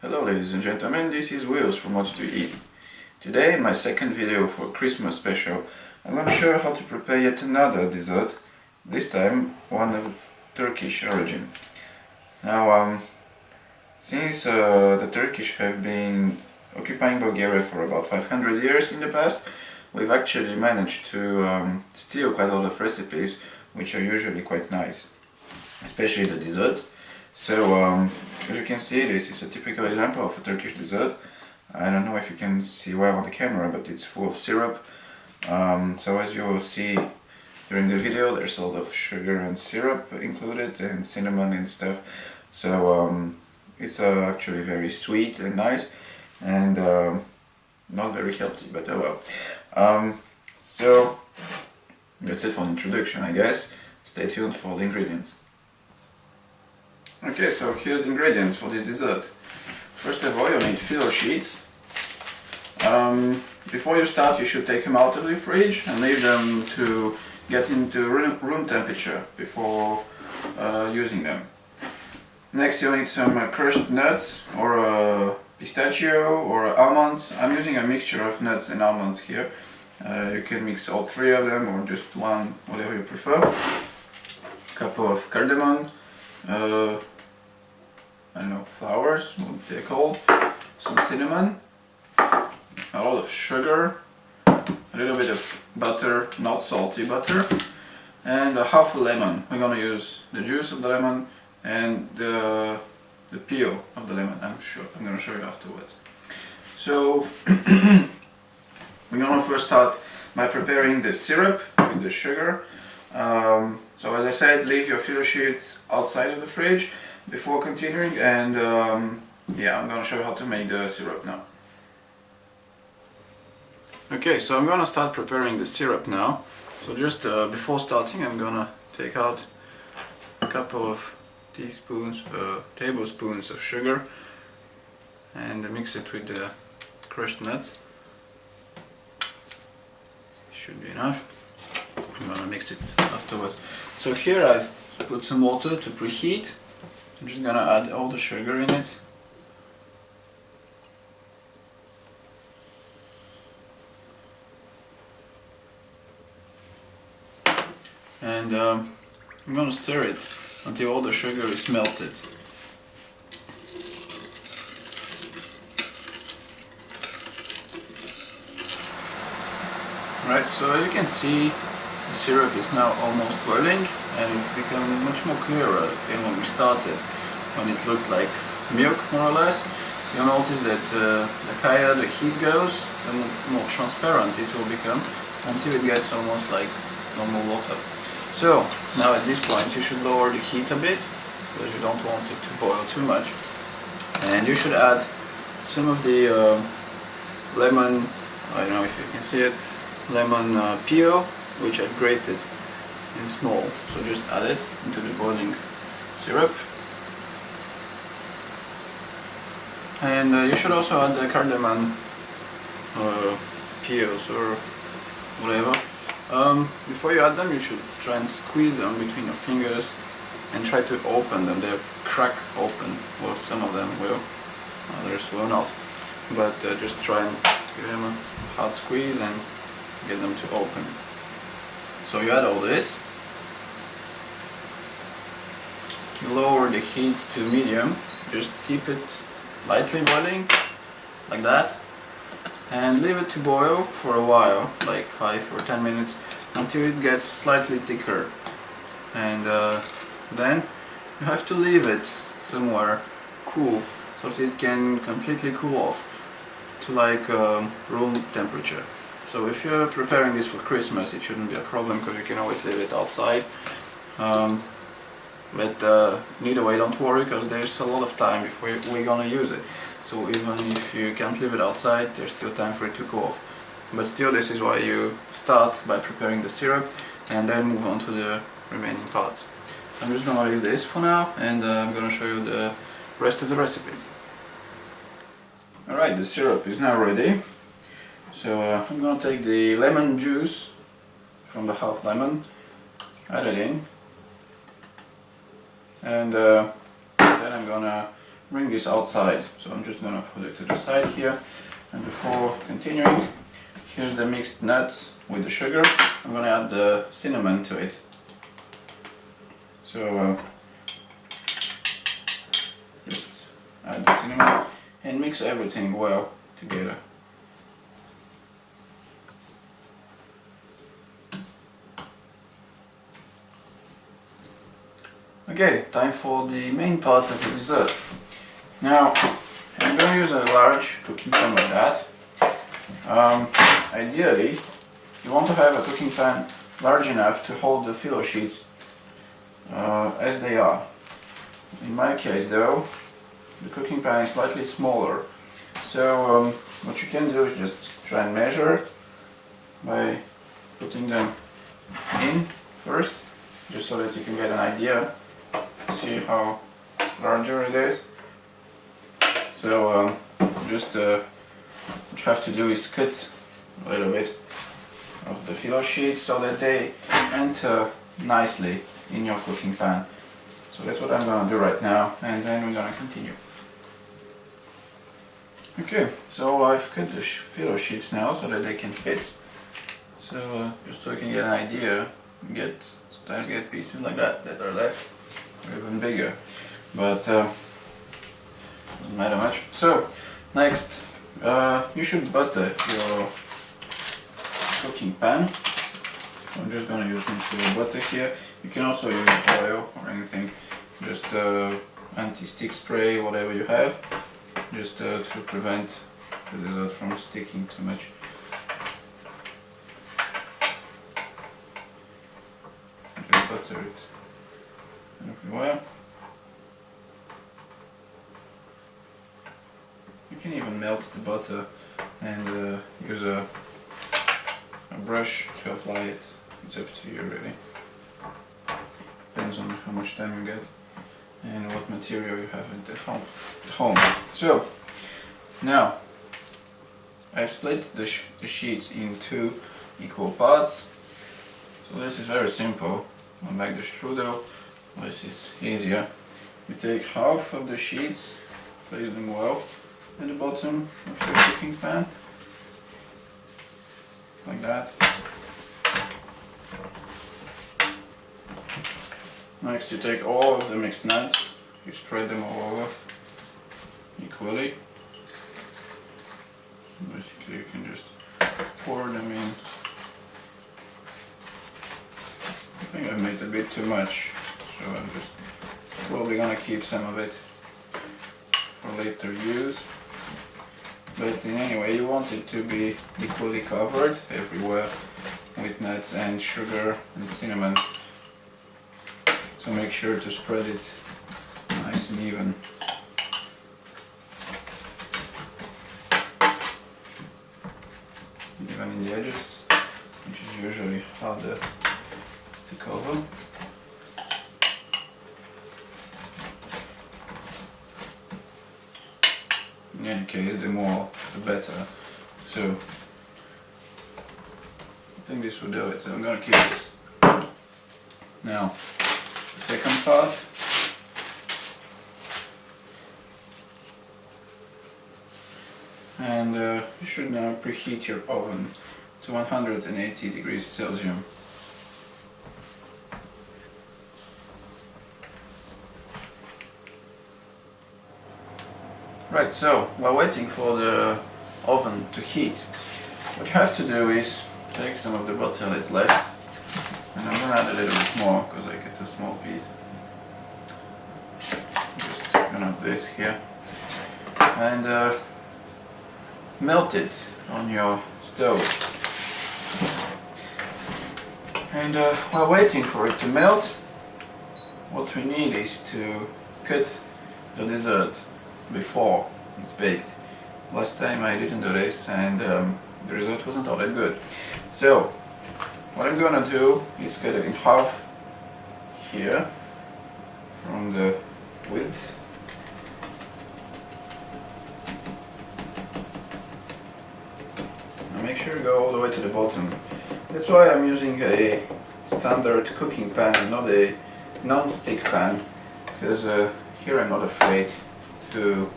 Hello ladies and gentlemen, this is Wills from What to Eat. Today, in my second video for Christmas special, I'm going to show you how to prepare yet another dessert, this time one of Turkish origin. Now, since the Turkish have been occupying Bulgaria for about 500 years in the past, we've actually managed to steal quite a lot of recipes which are usually quite nice, especially the desserts. So, as you can see, this is a typical example of a Turkish dessert. I don't know if you can see well on the camera, but it's full of syrup. So as you will see during the video, there's a lot of sugar and syrup included, and cinnamon and stuff. So it's actually very sweet and nice, and not very healthy, but oh well. So that's it for the introduction, I guess. Stay tuned for the ingredients. Okay, so here's the ingredients for this dessert. First of all, you need Filo Sheets. Before you start, you should take them out of the fridge and leave them to get into room temperature before using them. Next, you'll need some crushed nuts, or pistachio, or almonds. I'm using a mixture of nuts and almonds here. You can mix all three of them, or just one, whatever you prefer. A couple of cardamom. I don't know, flowers, what they're called, some cinnamon, a lot of sugar, a little bit of butter, not salty butter, and a half a lemon. We're gonna use the juice of the lemon and the peel of the lemon. I'm gonna show you afterwards. So we're gonna first start by preparing the syrup with the sugar. So as I said, leave your Filo Sheets outside of the fridge before continuing, and yeah, I'm gonna show you how to make the syrup now. Okay, so I'm gonna start preparing the syrup now. So just before starting, I'm gonna take out a couple of tablespoons of sugar and mix it with the crushed nuts. Should be enough. I'm gonna mix it afterwards. So here I've put some water to preheat. I'm just gonna add all the sugar in it. And I'm gonna stir it until all the sugar is melted. Right, so as you can see, the syrup is now almost boiling, and it's become much more clearer than when we started, when it looked like milk, more or less. You'll notice that the higher the heat goes, the more transparent it will become, until it gets almost like normal water. So now at this point you should lower the heat a bit, because you don't want it to boil too much. And you should add some of the lemon, I don't know if you can see it, lemon peel, which I've grated in small. So just add it into the boiling syrup. And you should also add the cardamom peels or whatever. Before you add them, you should try and squeeze them between your fingers and try to open them. They'll crack open. Well, some of them will, others will not. But just try and give them a hard squeeze and get them to open. So you add all this. You lower the heat to medium. Just keep it lightly boiling, like that, and leave it to boil for a while, like 5 or 10 minutes, until it gets slightly thicker. And then you have to leave it somewhere cool, so that it can completely cool off to like room temperature. So if you're preparing this for Christmas, it shouldn't be a problem, because you can always leave it outside. But either way, don't worry, because there's a lot of time before we're gonna use it. So even if you can't leave it outside, there's still time for it to cool off. But still, this is why you start by preparing the syrup and then move on to the remaining parts. I'm just gonna leave this for now, and I'm gonna show you the rest of the recipe. Alright, the syrup is now ready. So I'm gonna take the lemon juice from the half lemon, add it in, and then I'm gonna bring this outside. So I'm just gonna put it to the side here. And before continuing, here's the mixed nuts with the sugar. I'm gonna add the cinnamon to it. So just add the cinnamon and mix everything well together. Okay, time for the main part of the dessert. Now, I'm going to use a large cooking pan like that. Ideally, you want to have a cooking pan large enough to hold the Filo Sheets as they are. In my case though, the cooking pan is slightly smaller. So what you can do is just try and measure by putting them in first, just so that you can get an idea, see how larger it is. So just what you have to do is cut a little bit of the Filo Sheets so that they enter nicely in your cooking pan. So that's what I'm going to do right now, and then we're going to continue. Okay, so I've cut the Filo Sheets now so that they can fit. So just so you can get an idea, sometimes get pieces like that are left, or even bigger, but doesn't matter much. So next, you should butter your cooking pan. I'm just going to use natural butter here. You can also use oil or anything, just anti-stick spray, whatever you have, just to prevent the dessert from sticking too much. Just butter it everywhere. You can even melt the butter and use a brush to apply it. It's up to you really. Depends on how much time you get and what material you have at home. So now I've split the sheets in 2 equal parts. So this is very simple. Unlike the strudel, this is easier. You take half of the sheets, place them well at the bottom of your cooking pan, like that. Next you take all of the mixed nuts, you spread them all over equally. Basically you can just pour them in. I think I've made a bit too much, so I'm just probably gonna keep some of it for later use. But in any way, you want it to be equally covered everywhere with nuts and sugar and cinnamon. So make sure to spread it nice and even. Even in the edges, which is usually harder to cover. In any case, the more the better. So I think this will do it, so I'm gonna keep this. Now, the second part. And you should now preheat your oven to 180 degrees Celsius. Right, so while waiting for the oven to heat, what you have to do is take some of the butter that's left, and I'm going to add a little bit more because I get a small piece. Just gonna have this here, and melt it on your stove. And while waiting for it to melt, what we need is to cut the dessert before it's baked. Last time I didn't do this, and the result wasn't all that good. So what I'm gonna do is cut it in half here from the width. Now make sure you go all the way to the bottom. That's why I'm using a standard cooking pan and not a non-stick pan, because here I'm not afraid to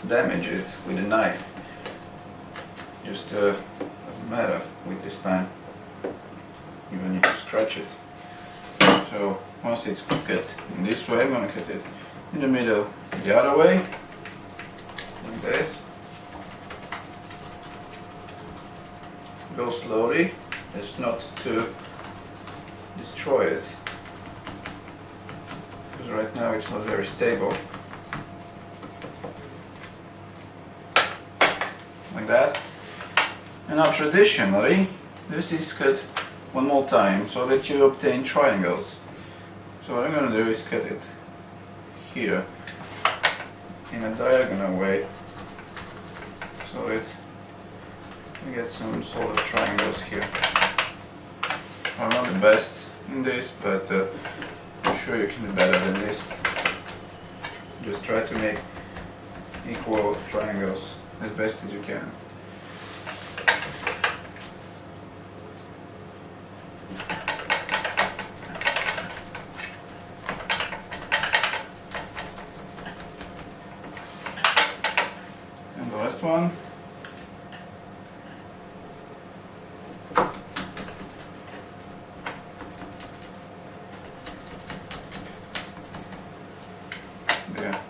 damage it with a knife. Just doesn't matter with this pan. You don't need to scratch it. So once it's cooked in this way, I'm going to cut it in the middle the other way, like this. Go slowly, just not to destroy it, because right now it's not very stable. Like that. And now traditionally this is cut one more time so that you obtain triangles. So what I'm going to do is cut it here in a diagonal way so that you get some sort of triangles here. I'm not the best in this, but I'm sure you can do better than this. Just try to make equal triangles as best as you can. And the last one. There.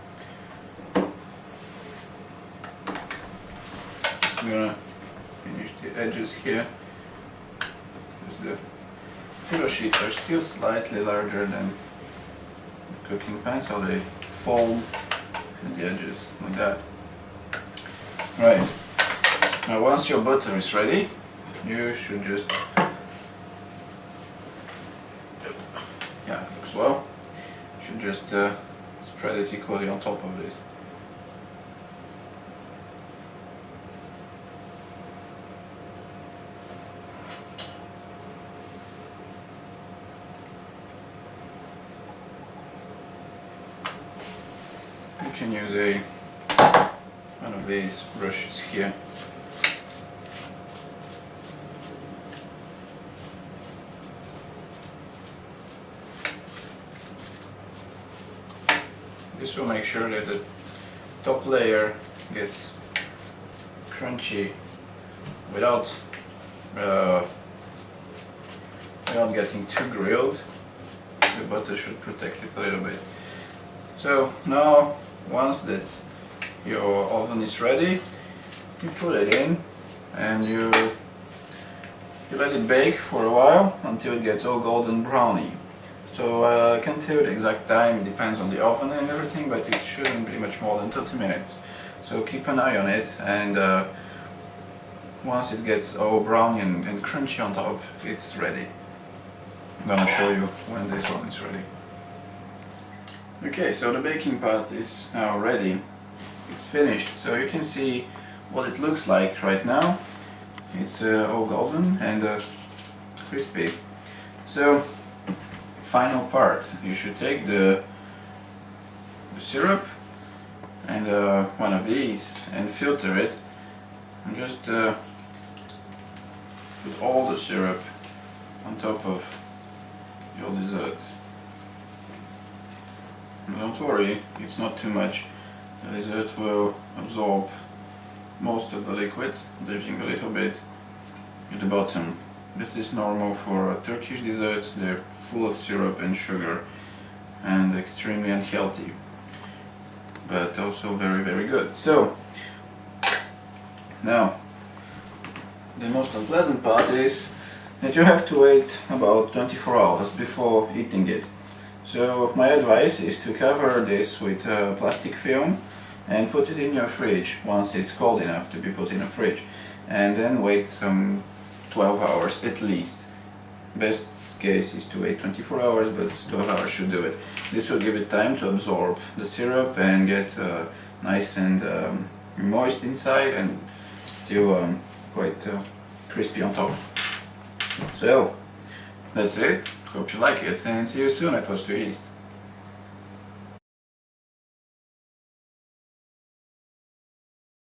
I'm gonna finish the edges here, because the Filo Sheets are still slightly larger than the cooking pan, so they fold to the edges like that. Right. Now once your butter is ready, you should just, yeah, it looks well. You should just spread it equally on top of this. You can use one of these brushes here. This will make sure that the top layer gets crunchy without getting too grilled. The butter should protect it a little bit. So now, once that your oven is ready, you put it in and you let it bake for a while until it gets all golden browny. So I can't tell you the exact time, it depends on the oven and everything, but it shouldn't be much more than 30 minutes. So keep an eye on it, and once it gets all browny and crunchy on top, it's ready. I'm gonna show you when this one is ready. Okay, so the baking part is now ready. It's finished, so you can see what it looks like right now. It's all golden and crispy. So final part, you should take the syrup and one of these and filter it, and just put all the syrup on top of your dessert. And don't worry, it's not too much. The dessert will absorb most of the liquid, leaving a little bit at the bottom. This is normal for Turkish desserts. They're full of syrup and sugar and extremely unhealthy, but also very, very good. So now the most unpleasant part is that you have to wait about 24 hours before eating it. So my advice is to cover this with plastic film and put it in your fridge once it's cold enough to be put in a fridge, and then wait some 12 hours at least. Best case is to wait 24 hours, but 12 hours should do it. This will give it time to absorb the syrup and get nice and moist inside, and still quite crispy on top. So that's it. Hope you like it, and see you soon at Pastry East.